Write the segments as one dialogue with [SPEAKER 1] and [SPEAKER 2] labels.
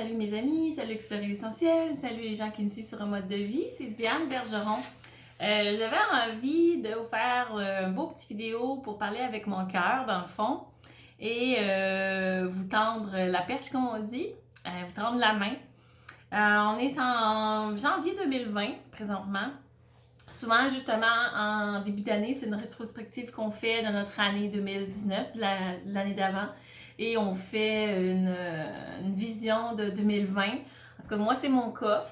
[SPEAKER 1] salut mes amis, salut Explorer l'essentiel, salut les gens qui me suivent sur un mode de vie, c'est Diane Bergeron. J'avais envie de vous faire un beau petit vidéo pour parler avec mon cœur dans le fond et vous tendre la perche comme on dit, vous tendre la main. On est en janvier 2020 présentement. Souvent, justement, en début d'année, c'est une rétrospective qu'on fait de notre année 2019, de l'année d'avant. Et on fait une vision de 2020. En tout cas, moi, c'est mon cas.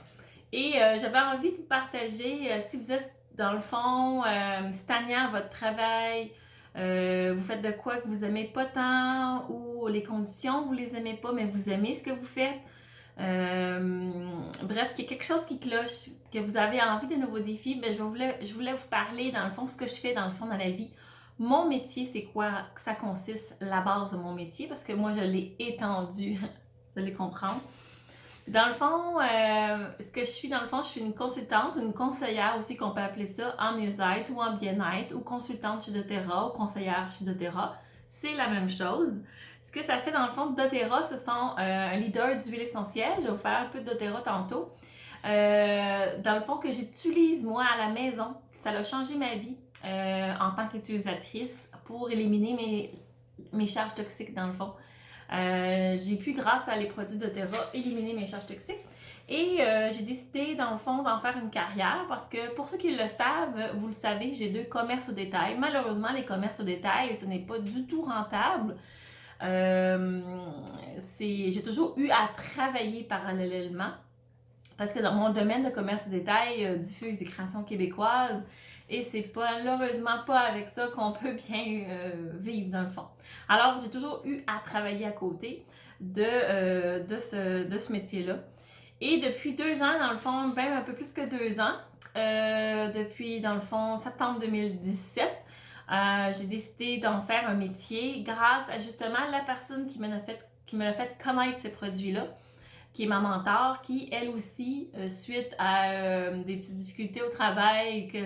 [SPEAKER 1] Et j'avais envie de vous partager, si vous êtes, dans le fond, stagnant à votre travail, vous faites de quoi que vous aimez pas tant, ou les conditions, vous les aimez pas, mais vous aimez ce que vous faites. Bref, qu'il y a quelque chose qui cloche, que vous avez envie de nouveaux défis, ben je voulais vous parler dans le fond ce que je fais dans le fond dans la vie. Mon métier, c'est quoi que ça consiste, la base de mon métier, parce que moi je l'ai étendu, vous allez comprendre. Dans le fond, ce que je suis dans le fond, je suis une consultante, une conseillère aussi qu'on peut appeler ça en mieux-être ou en bien-être, ou consultante chez doTERRA ou conseillère chez doTERRA. C'est la même chose. Ce que ça fait dans le fond, doTERRA, ce sont un leader d'huile essentielle. Je vais vous faire un peu de doTERRA tantôt. Dans le fond, que j'utilise moi à la maison. Ça a changé ma vie en tant qu'utilisatrice pour éliminer mes charges toxiques dans le fond. J'ai pu, grâce à les produits doTERRA, éliminer mes charges toxiques. Et j'ai décidé, dans le fond, d'en faire une carrière parce que, pour ceux qui le savent, vous le savez, j'ai 2 commerces au détail. Malheureusement, les commerces au détail, ce n'est pas du tout rentable. J'ai toujours eu à travailler parallèlement parce que dans mon domaine de commerce au détail diffuse des créations québécoises et c'est malheureusement pas avec ça qu'on peut bien vivre dans le fond. Alors j'ai toujours eu à travailler à côté de ce métier-là. Et depuis 2 ans, dans le fond, même un peu plus que 2 ans, depuis dans le fond septembre 2017, j'ai décidé d'en faire un métier grâce à justement la personne qui me l'a fait connaître ces produits-là, qui est ma mentor, qui elle aussi, suite à des petites difficultés au travail, que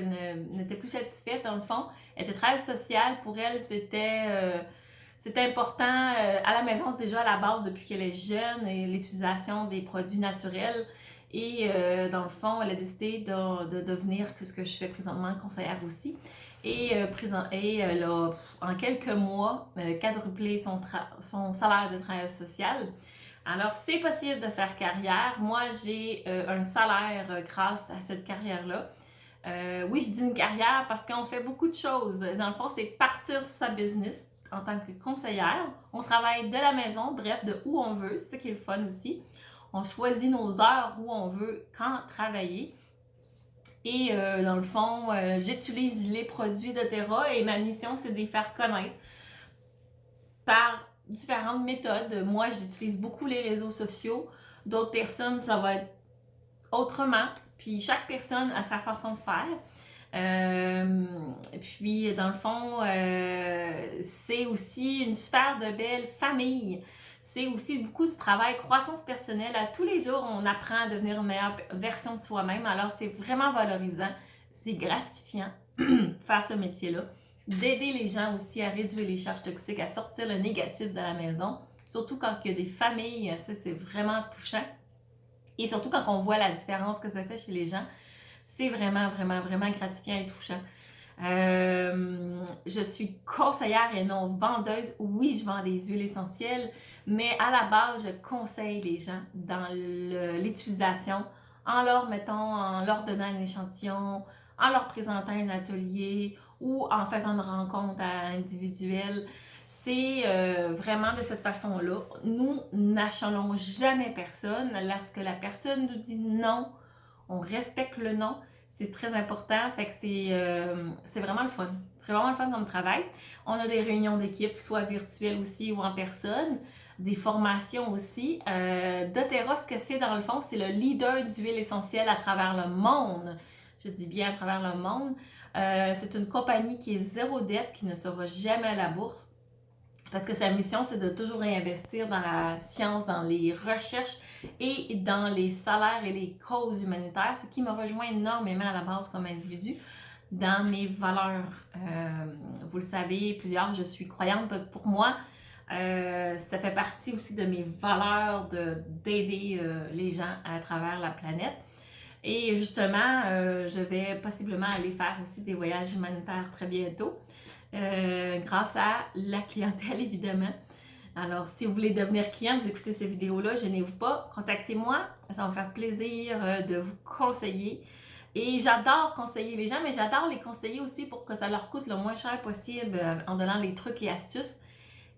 [SPEAKER 1] n'était plus satisfaite dans le fond, elle était très sociale. Pour elle, c'était important à la maison déjà à la base depuis qu'elle est jeune et l'utilisation des produits naturels. Et dans le fond, elle a décidé de devenir ce que je fais présentement, conseillère aussi. Et elle a, en quelques mois, quadruplé son salaire de travail social. Alors, c'est possible de faire carrière. Moi, j'ai un salaire grâce à cette carrière-là. Oui, je dis une carrière parce qu'on fait beaucoup de choses. Dans le fond, c'est partir sa business en tant que conseillère. On travaille de la maison, bref, de où on veut. C'est ça qui est le fun aussi. On choisit nos heures où on veut, quand travailler. Et dans le fond, j'utilise les produits doTERRA et ma mission, c'est de les faire connaître par différentes méthodes. Moi, j'utilise beaucoup les réseaux sociaux. D'autres personnes, ça va être autrement. Puis chaque personne a sa façon de faire. Puis dans le fond, c'est aussi une super de belle famille. C'est aussi beaucoup du travail, croissance personnelle. À tous les jours, on apprend à devenir une meilleure version de soi-même. Alors, c'est vraiment valorisant. C'est gratifiant faire ce métier-là. D'aider les gens aussi à réduire les charges toxiques, à sortir le négatif de la maison. Surtout quand il y a des familles, ça, c'est vraiment touchant. Et surtout quand on voit la différence que ça fait chez les gens, c'est vraiment, vraiment, vraiment gratifiant et touchant. Je suis conseillère et non vendeuse. Oui, je vends des huiles essentielles, mais à la base, je conseille les gens dans l'utilisation en leur donnant un échantillon, en leur présentant un atelier ou en faisant une rencontre individuelle. C'est vraiment de cette façon-là. Nous n'achalons jamais personne. Lorsque la personne nous dit non, on respecte le non. C'est très important, fait que c'est vraiment le fun. C'est vraiment le fun comme travail. On a des réunions d'équipe, soit virtuelles aussi ou en personne, des formations aussi. doTERRA, ce que c'est dans le fond, c'est le leader d'huile essentielle à travers le monde. Je dis bien à travers le monde. C'est une compagnie qui est zéro dette, qui ne sera jamais à la bourse. Parce que sa mission, c'est de toujours réinvestir dans la science, dans les recherches et dans les salaires et les causes humanitaires, ce qui me rejoint énormément à la base comme individu dans mes valeurs. Vous le savez, plusieurs, je suis croyante. Pour moi, Ça fait partie aussi de mes valeurs d'aider les gens à travers la planète. Et justement, je vais possiblement aller faire aussi des voyages humanitaires très bientôt, grâce à la clientèle évidemment. Alors, si vous voulez devenir client, vous écoutez ces vidéos-là, gênez-vous pas, contactez-moi, ça va me faire plaisir de vous conseiller. Et j'adore conseiller les gens, mais j'adore les conseiller aussi pour que ça leur coûte le moins cher possible en donnant les trucs et astuces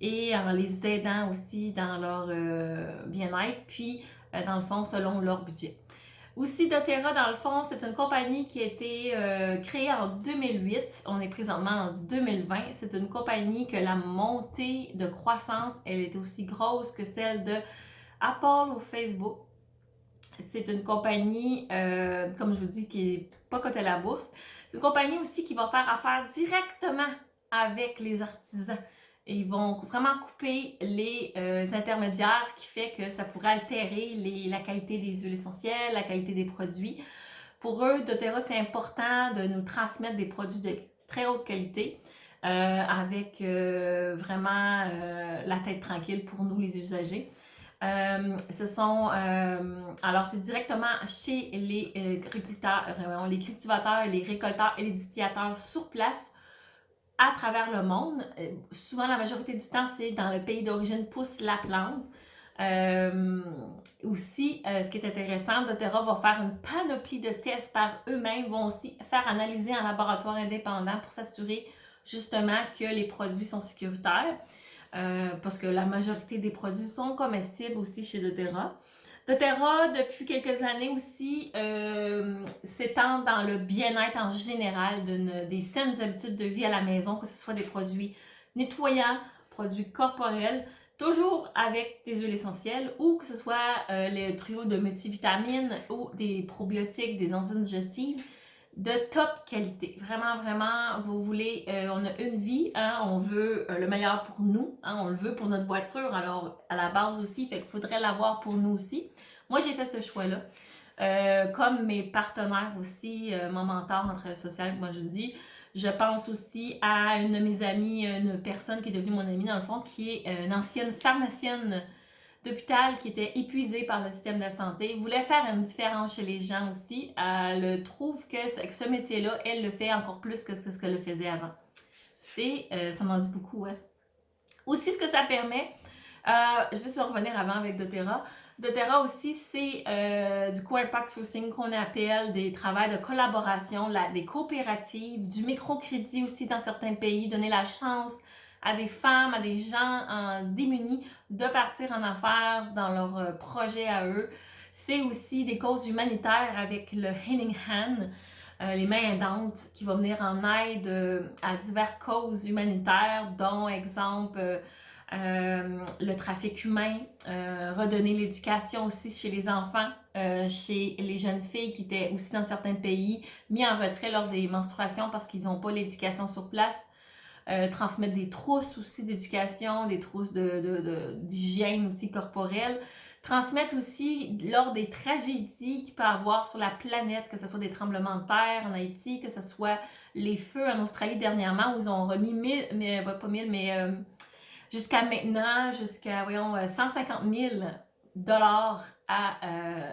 [SPEAKER 1] et en les aidant aussi dans leur bien-être, puis dans le fond, selon leur budget. Aussi, doTERRA, dans le fond, c'est une compagnie qui a été créée en 2008. On est présentement en 2020. C'est une compagnie que la montée de croissance, elle est aussi grosse que celle de Apple ou Facebook. C'est une compagnie, comme je vous dis, qui n'est pas cotée à la bourse. C'est une compagnie aussi qui va faire affaire directement avec les artisans. Et ils vont vraiment couper les intermédiaires qui fait que ça pourrait altérer la qualité des huiles essentielles, la qualité des produits. Pour eux, doTERRA, c'est important de nous transmettre des produits de très haute qualité avec vraiment la tête tranquille pour nous, les usagers. Alors, c'est directement chez les agriculteurs, les cultivateurs, les récolteurs et les distillateurs sur place à travers le monde. Souvent, la majorité du temps, c'est dans le pays d'origine pousse la plante. Aussi, ce qui est intéressant, doTERRA va faire une panoplie de tests par eux-mêmes, vont aussi faire analyser en laboratoire indépendant pour s'assurer justement que les produits sont sécuritaires. Parce que la majorité des produits sont comestibles aussi chez doTERRA. doTERRA, depuis quelques années aussi, s'étend dans le bien-être en général, des saines habitudes de vie à la maison, que ce soit des produits nettoyants, produits corporels, toujours avec des huiles essentielles, ou que ce soit le trio de multivitamines ou des probiotiques, des enzymes digestives de top qualité. Vraiment, vraiment, vous voulez, on a une vie, hein, on veut le meilleur pour nous, hein, on le veut pour notre voiture, alors à la base aussi, fait qu'il faudrait l'avoir pour nous aussi. Moi, j'ai fait ce choix-là. Comme mes partenaires aussi, mon mentor en travail social, moi je dis, je pense aussi à une de mes amies, une personne qui est devenue mon amie dans le fond, qui est une ancienne pharmacienne d'hôpital qui était épuisée par le système de santé, voulait faire une différence chez les gens aussi. Elle trouve que ce métier-là, elle le fait encore plus que ce qu'elle le faisait avant. Ça m'en dit beaucoup, hein. Aussi, ce que ça permet, je vais sur revenir avant avec doTERRA. doTERRA aussi, c'est du co-impact sourcing qu'on appelle, des travaux de collaboration, des coopératives, du microcrédit aussi dans certains pays, donner la chance à des femmes, à des gens démunis de partir en affaires dans leur projet à eux. C'est aussi des causes humanitaires avec le Healing Hand, les mains aidantes, qui va venir en aide à diverses causes humanitaires, dont exemple le trafic humain, redonner l'éducation aussi chez les enfants, chez les jeunes filles qui étaient aussi dans certains pays mis en retrait lors des menstruations parce qu'ils n'ont pas l'éducation sur place. Transmettre des trousses aussi d'éducation, des trousses d'hygiène aussi corporelle. Transmettre aussi lors des tragédies qu'il peut y avoir sur la planète, que ce soit des tremblements de terre en Haïti, que ce soit les feux en Australie dernièrement où ils ont remis jusqu'à maintenant, jusqu'à 150 000 $ à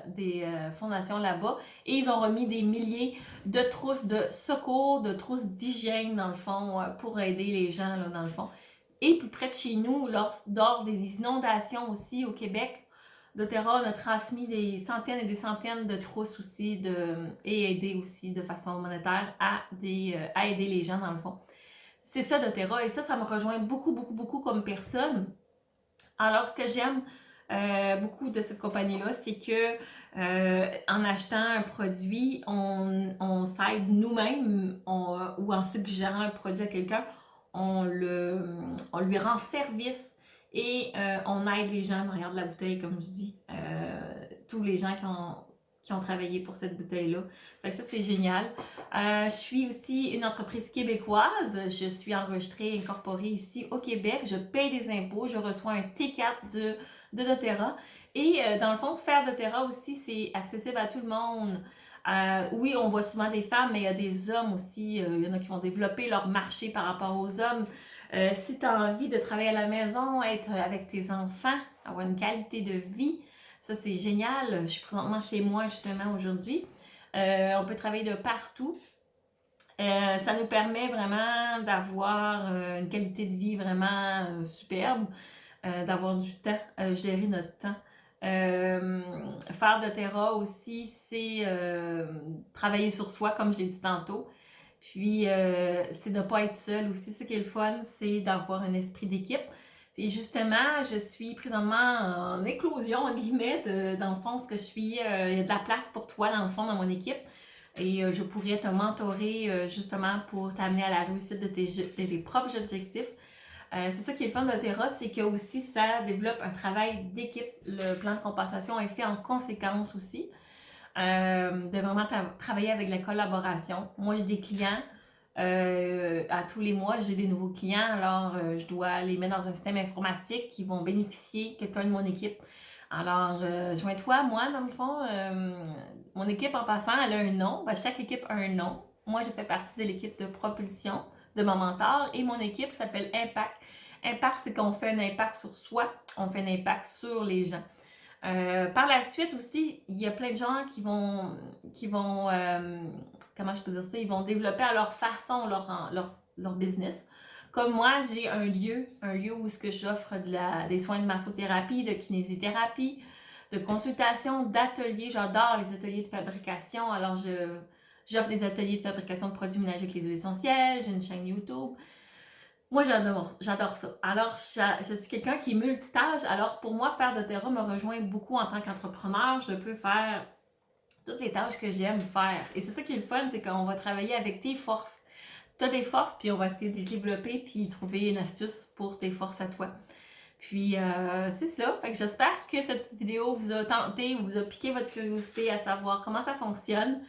[SPEAKER 1] des fondations là-bas. Et ils ont remis des milliers de trousses de secours, de trousses d'hygiène, dans le fond, pour aider les gens, là, dans le fond. Et plus près de chez nous, lors des inondations aussi au Québec, doTERRA a transmis des centaines et des centaines de trousses aussi et aidé aussi de façon monétaire à aider les gens, dans le fond. C'est ça doTERRA et ça me rejoint beaucoup, beaucoup, beaucoup comme personne. Alors, ce que j'aime beaucoup de cette compagnie-là, c'est que en achetant un produit, on s'aide nous-mêmes ou en suggérant un produit à quelqu'un, on lui rend service et on aide les gens derrière de la bouteille, comme je dis, tous les gens qui ont travaillé pour cette bouteille-là. Fait que ça, c'est génial. Je suis aussi une entreprise québécoise. Je suis enregistrée, incorporée ici au Québec. Je paye des impôts. Je reçois un T4 de doTERRA. Et dans le fond, faire doTERRA aussi, c'est accessible à tout le monde. Oui, on voit souvent des femmes, mais il y a des hommes aussi. Il y en a qui vont développer leur marché par rapport aux hommes. Si tu as envie de travailler à la maison, être avec tes enfants, avoir une qualité de vie, ça c'est génial. Je suis présentement chez moi justement aujourd'hui. On peut travailler de partout. Ça nous permet vraiment d'avoir une qualité de vie vraiment superbe, d'avoir du temps, gérer notre temps. Faire de terra aussi, c'est travailler sur soi, comme j'ai dit tantôt. Puis, c'est de ne pas être seul aussi. Ce qui est le fun, c'est d'avoir un esprit d'équipe. Et justement, je suis présentement en éclosion, en guillemets, dans le fond, ce que je suis, il y a de la place pour toi, dans le fond, dans mon équipe. Et je pourrais te mentorer justement pour t'amener à la réussite de tes propres objectifs. C'est ça qui est le fun de Terra, c'est que aussi ça développe un travail d'équipe. Le plan de compensation est fait en conséquence aussi. De vraiment travailler avec la collaboration. Moi, j'ai des clients. À tous les mois, j'ai des nouveaux clients. Alors, je dois les mettre dans un système informatique qui vont bénéficier quelqu'un de mon équipe. Alors, joins-toi, moi, dans le fond. Mon équipe, en passant, elle a un nom. Ben, chaque équipe a un nom. Moi, je fais partie de l'équipe de propulsion de mon mentor et mon équipe s'appelle Impact. Impact, c'est qu'on fait un impact sur soi, on fait un impact sur les gens. Par la suite aussi, il y a plein de gens qui vont comment je peux dire ça, ils vont développer à leur façon leur business. Comme moi, j'ai un lieu où ce que j'offre des soins de massothérapie, de kinésithérapie, de consultation, d'ateliers. J'adore les ateliers de fabrication. Alors, j'offre des ateliers de fabrication de produits ménagers avec les huiles essentielles. J'ai une chaîne YouTube. Moi, j'adore ça. Alors, je suis quelqu'un qui est multitâche. Alors, pour moi, faire de terra me rejoint beaucoup en tant qu'entrepreneur. Je peux faire toutes les tâches que j'aime faire. Et c'est ça qui est le fun, c'est qu'on va travailler avec tes forces. Tu as des forces, puis on va essayer de les développer, puis trouver une astuce pour tes forces à toi. Puis, c'est ça. Fait que j'espère que cette vidéo vous a tenté, vous a piqué votre curiosité à savoir comment ça fonctionne.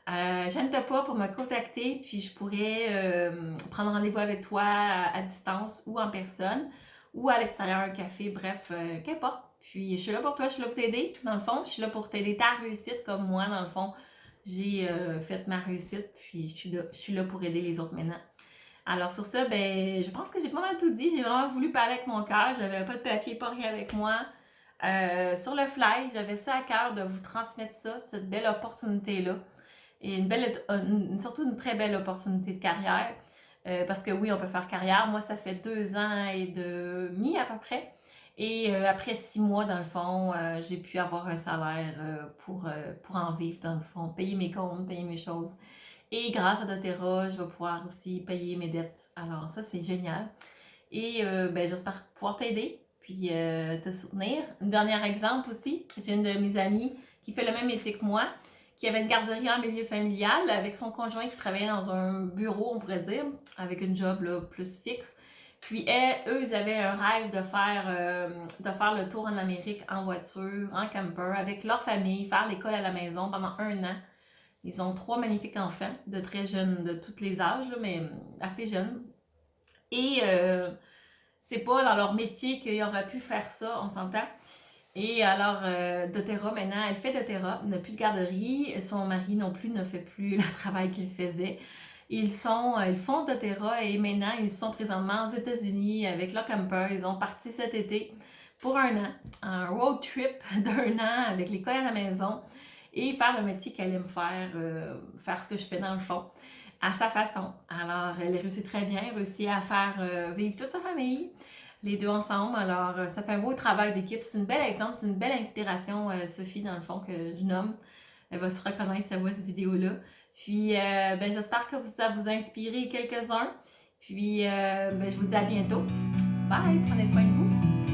[SPEAKER 1] Gêne-toi pas pour me contacter, puis je pourrais prendre rendez-vous avec toi à distance ou en personne ou à l'extérieur, un café, bref, qu'importe. Puis je suis là pour toi, je suis là pour t'aider. Dans le fond, je suis là pour t'aider ta réussite comme moi, dans le fond, j'ai fait ma réussite, puis je suis là pour aider les autres maintenant. Alors sur ça, ben, je pense que j'ai pas mal tout dit. J'ai vraiment voulu parler avec mon cœur. J'avais pas de papier, pas rien avec moi. Sur le fly, j'avais ça à cœur de vous transmettre ça, cette belle opportunité-là. Et surtout une très belle opportunité de carrière. Parce que oui, on peut faire carrière. Moi, ça fait 2 ans et demi à peu près. Et après 6 mois, dans le fond, j'ai pu avoir un salaire pour en vivre, dans le fond, payer mes comptes, payer mes choses. Et grâce à doTERRA, je vais pouvoir aussi payer mes dettes. Alors ça, c'est génial. Et ben, j'espère pouvoir t'aider, puis te soutenir. Un dernier exemple aussi, j'ai une de mes amies qui fait le même métier que moi, qui avait une garderie en milieu familial avec son conjoint qui travaillait dans un bureau, on pourrait dire, avec une job là, plus fixe. Puis eux, ils avaient un rêve de faire le tour en Amérique en voiture, en camper, avec leur famille, faire l'école à la maison pendant 1 an. Ils ont 3 magnifiques enfants, de très jeunes, de tous les âges, là, mais assez jeunes. Et c'est pas dans leur métier qu'ils auraient pu faire ça, on s'entend. Et alors, doTERRA, maintenant, elle fait doTERRA, n'a plus de garderie. Son mari non plus ne fait plus le travail qu'il faisait. Ils font doTERRA et maintenant, ils sont présentement aux États-Unis avec leur camper. Ils ont parti cet été pour 1 an, un road trip d'1 an avec l'école à la maison et faire le métier qu'elle aime faire ce que je fais dans le fond, à sa façon. Alors, elle réussit très bien, réussit à faire vivre toute sa famille, les deux ensemble. Alors, ça fait un beau travail d'équipe. C'est un bel exemple, c'est une belle inspiration, Sophie, dans le fond, que je nomme. Elle va se reconnaître si elle voit cette vidéo-là. Puis, ben, j'espère que ça vous a inspiré quelques-uns. Puis, ben, je vous dis à bientôt. Bye! Prenez soin de vous.